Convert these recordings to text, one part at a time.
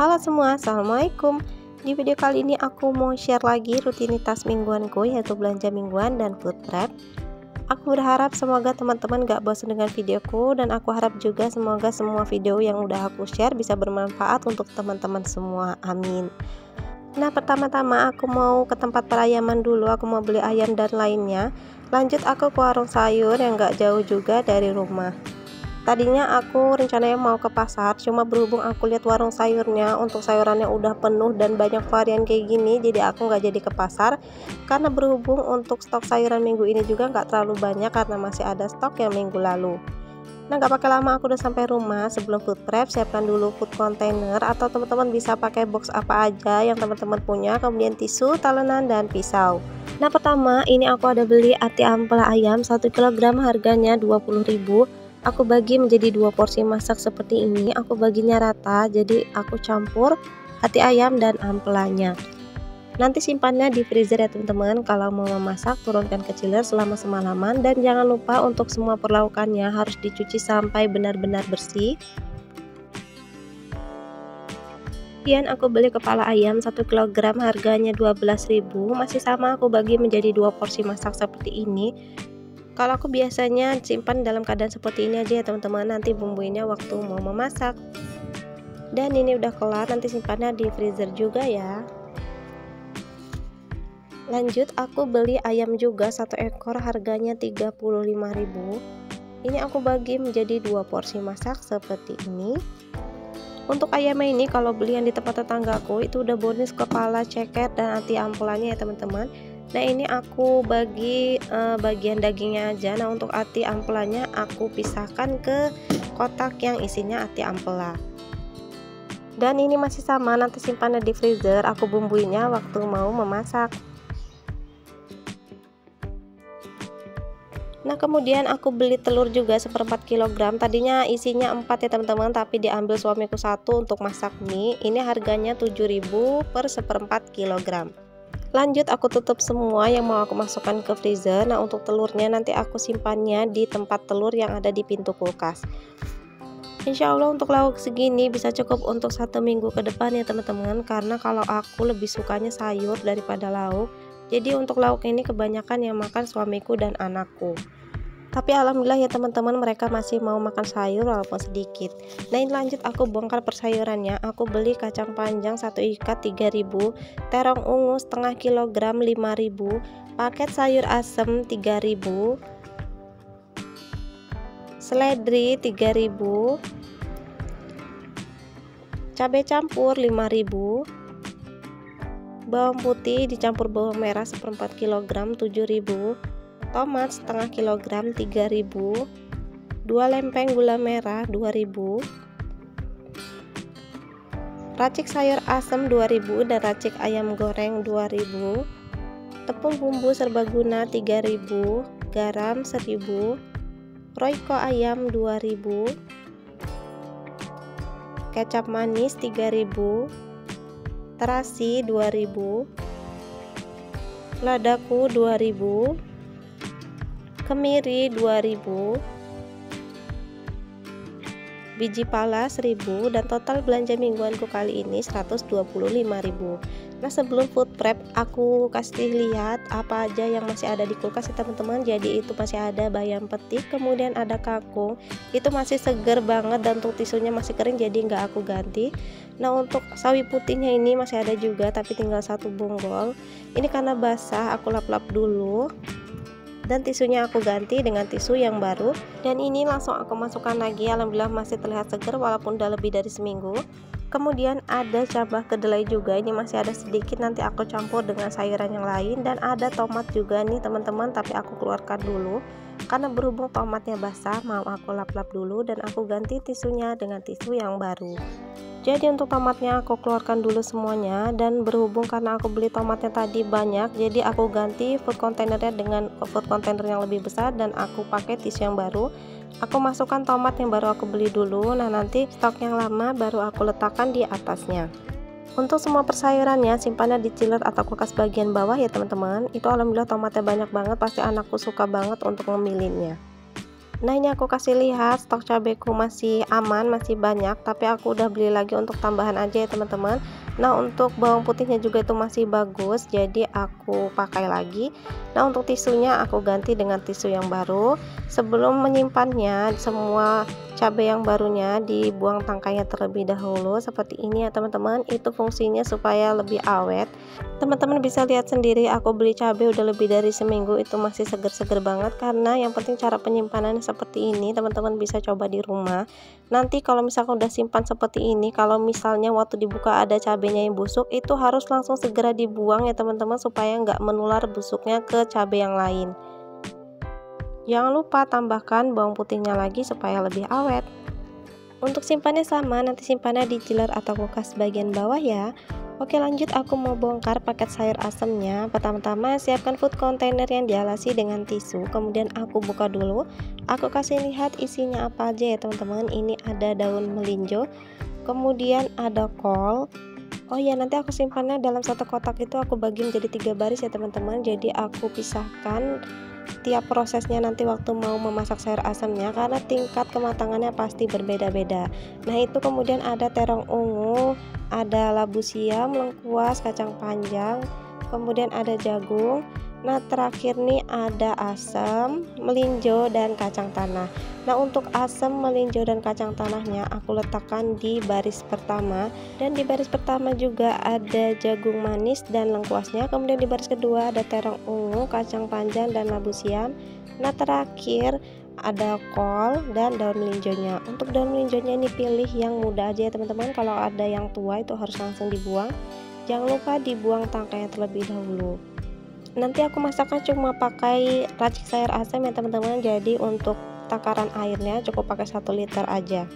Halo semua, assalamualaikum. Di video kali ini aku mau share lagi rutinitas mingguanku, yaitu belanja mingguan dan food prep. Aku berharap semoga teman-teman gak bosan dengan videoku, dan aku harap juga semoga semua video yang udah aku share bisa bermanfaat untuk teman-teman semua, amin. Nah, pertama-tama aku mau ke tempat perayaman dulu, aku mau beli ayam dan lainnya. Lanjut aku ke warung sayur yang gak jauh juga dari rumah. Tadinya aku rencananya mau ke pasar, cuma berhubung aku lihat warung sayurnya untuk sayurannya udah penuh dan banyak varian kayak gini, jadi aku nggak jadi ke pasar. Karena berhubung untuk stok sayuran minggu ini juga nggak terlalu banyak karena masih ada stok yang minggu lalu. Nah, nggak pakai lama aku udah sampai rumah. Sebelum food prep, siapkan dulu food container atau teman-teman bisa pakai box apa aja yang teman-teman punya, kemudian tisu, talenan, dan pisau. Nah, pertama ini aku ada beli ati ampela ayam 1 kg, harganya 20.000. Aku bagi menjadi 2 porsi masak seperti ini. Aku baginya rata, jadi aku campur hati ayam dan ampelanya. Nanti simpannya di freezer ya teman-teman. Kalau mau memasak, turunkan ke chiller selama semalaman, dan jangan lupa untuk semua perlaukannya harus dicuci sampai benar-benar bersih. Kemudian aku beli kepala ayam 1 kg, harganya 12.000. Masih sama, aku bagi menjadi 2 porsi masak seperti ini. Kalau aku biasanya simpan dalam keadaan seperti ini aja ya teman-teman, nanti bumbuinnya waktu mau memasak. Dan ini udah kelar, nanti simpannya di freezer juga ya. Lanjut aku beli ayam juga 1 ekor, harganya 35.000. Ini aku bagi menjadi 2 porsi masak seperti ini. Untuk ayamnya ini kalau beli yang di tempat tetanggaku itu udah bonus kepala, ceker, dan ati ampelanya ya teman-teman. Nah, ini aku bagi bagian dagingnya aja. Nah, untuk ati ampelanya aku pisahkan ke kotak yang isinya ati ampela. Dan ini masih sama, nanti simpannya di freezer, aku bumbuinya waktu mau memasak. Nah, kemudian aku beli telur juga 1/4 kg. Tadinya isinya 4 ya teman-teman, tapi diambil suamiku 1 untuk masak mie. Ini harganya 7.000 per 1/4 kg. Lanjut aku tutup semua yang mau aku masukkan ke freezer. Nah, untuk telurnya nanti aku simpannya di tempat telur yang ada di pintu kulkas. Insya Allah untuk lauk segini bisa cukup untuk 1 minggu ke depan ya teman-teman, karena kalau aku lebih sukanya sayur daripada lauk. Jadi untuk lauk ini kebanyakan yang makan suamiku dan anakku. Tapi alhamdulillah ya teman-teman, mereka masih mau makan sayur walaupun sedikit. Nah, ini lanjut aku bongkar persayurannya. Aku beli kacang panjang 1 ikat 3.000, terong ungu setengah kilogram 5.000, paket sayur asem 3.000, seledri 3.000, cabai campur 5.000, bawang putih dicampur bawang merah 1/4 kg 7.000, tomat setengah kilogram 3.000, 2 lempeng gula merah 2.000, racik sayur asem 2.000 dan racik ayam goreng 2.000, tepung bumbu serbaguna 3.000, garam 1.000, royco ayam 2.000, kecap manis 3.000, terasi 2.000, ladaku 2.000, kemiri 2.000, biji pala 1.000, dan total belanja mingguanku kali ini 125.000. Nah, sebelum food prep aku kasih lihat apa aja yang masih ada di kulkas ya teman-teman. Jadi itu masih ada bayam petik, kemudian ada kangkung, itu masih seger banget, dan untuk tisunya masih kering jadi nggak aku ganti. Nah, untuk sawi putihnya ini masih ada juga tapi tinggal 1 bonggol. Ini karena basah aku lap-lap dulu, dan tisunya aku ganti dengan tisu yang baru. Dan ini langsung aku masukkan lagi, alhamdulillah masih terlihat segar walaupun udah lebih dari seminggu. Kemudian ada cabai kedelai juga, ini masih ada sedikit, nanti aku campur dengan sayuran yang lain. Dan ada tomat juga nih teman-teman, tapi aku keluarkan dulu karena berhubung tomatnya basah, mau aku lap-lap dulu dan aku ganti tisunya dengan tisu yang baru. Jadi untuk tomatnya aku keluarkan dulu semuanya, dan berhubung karena aku beli tomatnya tadi banyak, jadi aku ganti food containernya dengan food container yang lebih besar, dan aku pakai tisu yang baru. Aku masukkan tomat yang baru aku beli dulu. Nah, nanti stok yang lama baru aku letakkan di atasnya. Untuk semua persayurannya simpannya di chiller atau kulkas bagian bawah ya teman-teman. Itu alhamdulillah tomatnya banyak banget, pasti anakku suka banget untuk memilihnya. Nah, ini aku kasih lihat stok cabeku masih aman, masih banyak, tapi aku udah beli lagi untuk tambahan aja ya teman-teman. Nah, untuk bawang putihnya juga itu masih bagus, jadi aku pakai lagi. Nah, untuk tisunya aku ganti dengan tisu yang baru. Sebelum menyimpannya, semua cabai yang barunya dibuang tangkainya terlebih dahulu seperti ini ya teman-teman. Itu fungsinya supaya lebih awet. Teman-teman bisa lihat sendiri, aku beli cabai udah lebih dari seminggu, itu masih seger-seger banget. Karena yang penting cara penyimpanan seperti ini teman-teman bisa coba di rumah. Nanti kalau misalkan udah simpan seperti ini, kalau misalnya waktu dibuka ada cabenya yang busuk, itu harus langsung segera dibuang ya teman-teman, supaya nggak menular busuknya ke cabai yang lain. Jangan lupa tambahkan bawang putihnya lagi supaya lebih awet. Untuk simpannya sama, nanti simpannya di chiller atau kulkas bagian bawah ya. Oke, lanjut aku mau bongkar paket sayur asemnya. Pertama-tama siapkan food container yang dialasi dengan tisu. Kemudian aku buka dulu. Aku kasih lihat isinya apa aja ya teman-teman. Ini ada daun melinjo, kemudian ada kol. Oh ya, nanti aku simpannya dalam satu kotak itu aku bagi menjadi 3 baris ya teman-teman. Jadi aku pisahkan tiap prosesnya nanti waktu mau memasak sayur asemnya, karena tingkat kematangannya pasti berbeda-beda. Nah, itu kemudian ada terong ungu, ada labu siam, lengkuas, kacang panjang, kemudian ada jagung. Nah, terakhir nih ada asam, melinjo, dan kacang tanah. Nah, untuk asam, melinjo, dan kacang tanahnya aku letakkan di baris pertama, dan di baris pertama juga ada jagung manis dan lengkuasnya. Kemudian di baris kedua ada terong ungu, kacang panjang, dan labu siam. Nah, terakhir ada kol dan daun melinjonya. Untuk daun melinjonya ini pilih yang muda aja ya teman-teman. Kalau ada yang tua itu harus langsung dibuang. Jangan lupa dibuang tangkainya terlebih dahulu. Nanti aku masaknya cuma pakai racik sayur asam ya teman-teman. Jadi untuk takaran airnya cukup pakai 1 liter aja.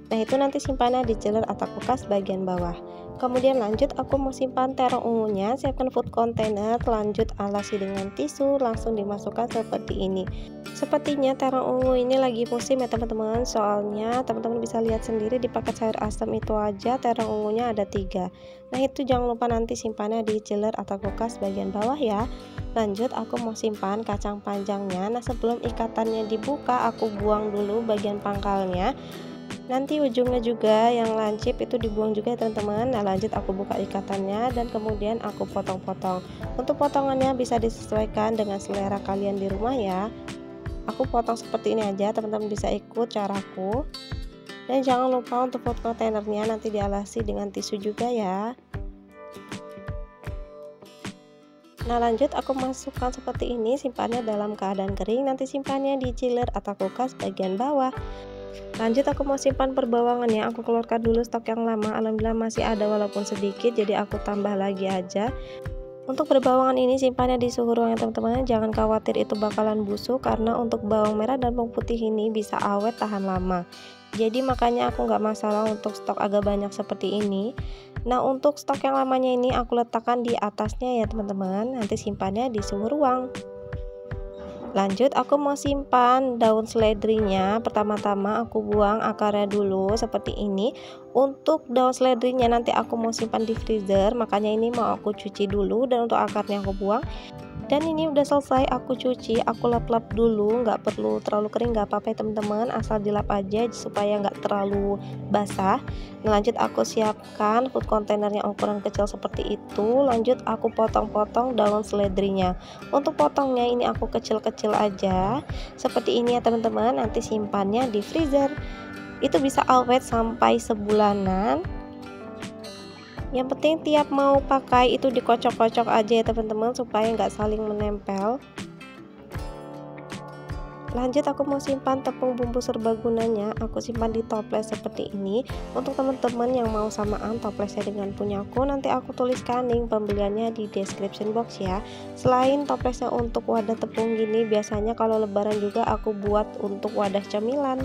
Nah, itu nanti simpannya di chiller atau kulkas bagian bawah. Kemudian lanjut aku mau simpan terong ungunya. Siapkan food container, lanjut alasi dengan tisu, langsung dimasukkan seperti ini. Sepertinya terong ungu ini lagi musim ya teman-teman, soalnya teman-teman bisa lihat sendiri di paket sayur asam itu aja terong ungunya ada 3. Nah, itu jangan lupa nanti simpannya di chiller atau kulkas bagian bawah ya. Lanjut aku mau simpan kacang panjangnya. Nah, sebelum ikatannya dibuka aku buang dulu bagian pangkalnya. Nanti ujungnya juga yang lancip itu dibuang juga ya teman-teman. Nah, lanjut aku buka ikatannya dan kemudian aku potong-potong. Untuk potongannya bisa disesuaikan dengan selera kalian di rumah ya. Aku potong seperti ini aja, teman-teman bisa ikut caraku. Dan jangan lupa untuk food containernya nanti dialasi dengan tisu juga ya. Nah, lanjut aku masukkan seperti ini, simpannya dalam keadaan kering. Nanti simpannya di chiller atau kulkas bagian bawah. Lanjut aku mau simpan perbawangannya. Aku keluarkan dulu stok yang lama, alhamdulillah masih ada walaupun sedikit, jadi aku tambah lagi aja. Untuk berbawangan ini simpannya di suhu ruangan teman-teman, jangan khawatir itu bakalan busuk, karena untuk bawang merah dan bawang putih ini bisa awet tahan lama. Jadi makanya aku nggak masalah untuk stok agak banyak seperti ini. Nah, untuk stok yang lamanya ini aku letakkan di atasnya ya teman-teman, nanti simpannya di suhu ruang. Lanjut aku mau simpan daun seledrinya. Pertama-tama aku buang akarnya dulu seperti ini. Untuk daun seledrinya nanti aku mau simpan di freezer, makanya ini mau aku cuci dulu, dan untuk akarnya aku buang. Dan ini udah selesai aku cuci, aku lap-lap dulu, nggak perlu terlalu kering, nggak apa-apa ya teman-teman, asal dilap aja supaya nggak terlalu basah. Nah, lanjut aku siapkan food containernya ukuran kecil seperti itu. Lanjut aku potong-potong daun seledrinya. Untuk potongnya ini aku kecil-kecil aja seperti ini ya teman-teman. Nanti simpannya di freezer, itu bisa awet sampai sebulanan. Yang penting tiap mau pakai itu dikocok-kocok aja ya teman-teman, supaya nggak saling menempel. Lanjut aku mau simpan tepung bumbu serbagunanya, aku simpan di toples seperti ini. Untuk teman-teman yang mau samaan toplesnya dengan punyaku, nanti aku tuliskan link pembeliannya di description box ya. Selain toplesnya untuk wadah tepung gini, biasanya kalau lebaran juga aku buat untuk wadah cemilan.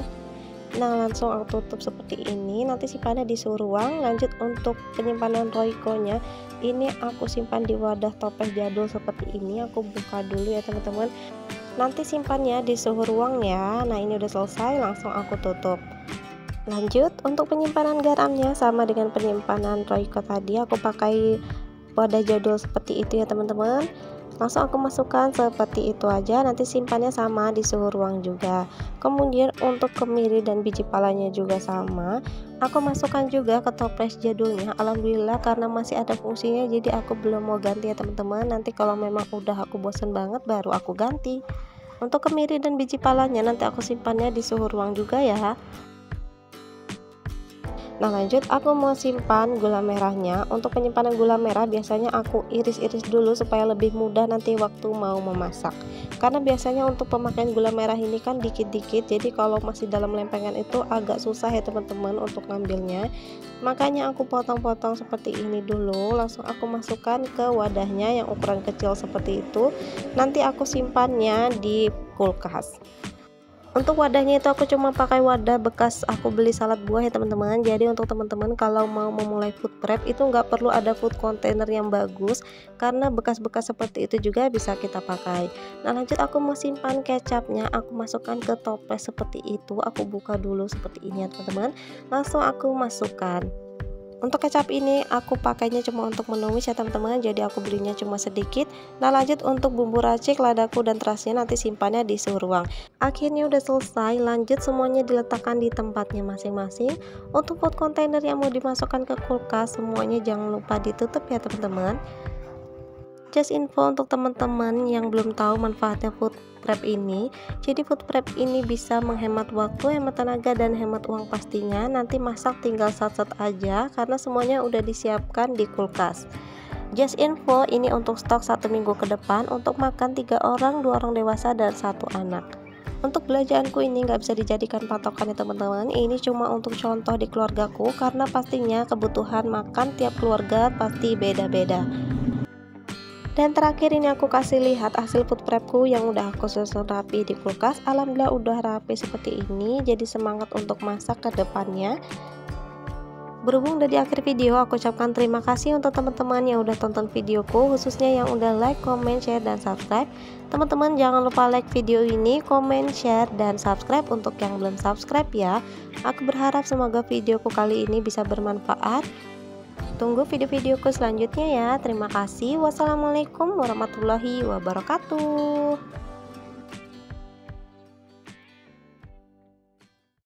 Nah, langsung aku tutup seperti ini, nanti simpannya di suhu ruang. Lanjut untuk penyimpanan Royco nya, ini aku simpan di wadah toples jadul seperti ini. Aku buka dulu ya teman-teman, nanti simpannya di suhu ruang ya. Nah, ini udah selesai, langsung aku tutup. Lanjut untuk penyimpanan garamnya, sama dengan penyimpanan Royco tadi, aku pakai wadah jadul seperti itu ya teman-teman. Langsung aku masukkan seperti itu aja, nanti simpannya sama di suhu ruang juga. Kemudian untuk kemiri dan biji palanya juga sama, aku masukkan juga ke toples jadulnya. Alhamdulillah karena masih ada fungsinya, jadi aku belum mau ganti ya teman-teman. Nanti kalau memang udah aku bosen banget baru aku ganti. Untuk kemiri dan biji palanya nanti aku simpannya di suhu ruang juga ya. Nah lanjut aku mau simpan gula merahnya. Untuk penyimpanan gula merah biasanya aku iris-iris dulu supaya lebih mudah nanti waktu mau memasak. Karena biasanya untuk pemakaian gula merah ini kan dikit-dikit, jadi kalau masih dalam lempengan itu agak susah ya teman-teman untuk ngambilnya. Makanya aku potong-potong seperti ini dulu, langsung aku masukkan ke wadahnya yang ukuran kecil seperti itu. Nanti aku simpannya di kulkas. Untuk wadahnya itu aku cuma pakai wadah bekas aku beli salad buah ya teman-teman. Jadi untuk teman-teman kalau mau memulai food prep itu nggak perlu ada food container yang bagus, karena bekas-bekas seperti itu juga bisa kita pakai. Nah lanjut aku mau simpan kecapnya, aku masukkan ke toples seperti itu. Aku buka dulu seperti ini ya teman-teman, langsung aku masukkan. Untuk kecap ini aku pakainya cuma untuk menumis ya teman-teman, jadi aku belinya cuma sedikit. Nah lanjut untuk bumbu racik, ladaku dan terasnya nanti simpannya di suhu ruang. Akhirnya udah selesai, lanjut semuanya diletakkan di tempatnya masing-masing. Untuk food container yang mau dimasukkan ke kulkas, semuanya jangan lupa ditutup ya teman-teman. Just info untuk teman-teman yang belum tahu manfaatnya food prep ini. Jadi food prep ini bisa menghemat waktu, hemat tenaga, dan hemat uang pastinya. Nanti masak tinggal sat-sat aja karena semuanya udah disiapkan di kulkas. Just info ini untuk stok 1 minggu ke depan, untuk makan 3 orang, 2 orang dewasa dan 1 anak. Untuk belanjaanku ini nggak bisa dijadikan patokan ya teman-teman, ini cuma untuk contoh di keluargaku karena pastinya kebutuhan makan tiap keluarga pasti beda-beda. Dan terakhir ini aku kasih lihat hasil food prepku yang udah aku susun rapi di kulkas. Alhamdulillah udah rapi seperti ini, jadi semangat untuk masak ke depannya. Berhubung udah di akhir video, aku ucapkan terima kasih untuk teman-teman yang udah tonton videoku, khususnya yang udah like, comment, share, dan subscribe. Teman-teman jangan lupa like video ini, comment, share, dan subscribe untuk yang belum subscribe ya. Aku berharap semoga videoku kali ini bisa bermanfaat. Tunggu video-videoku selanjutnya ya. Terima kasih. Wassalamualaikum warahmatullahi wabarakatuh.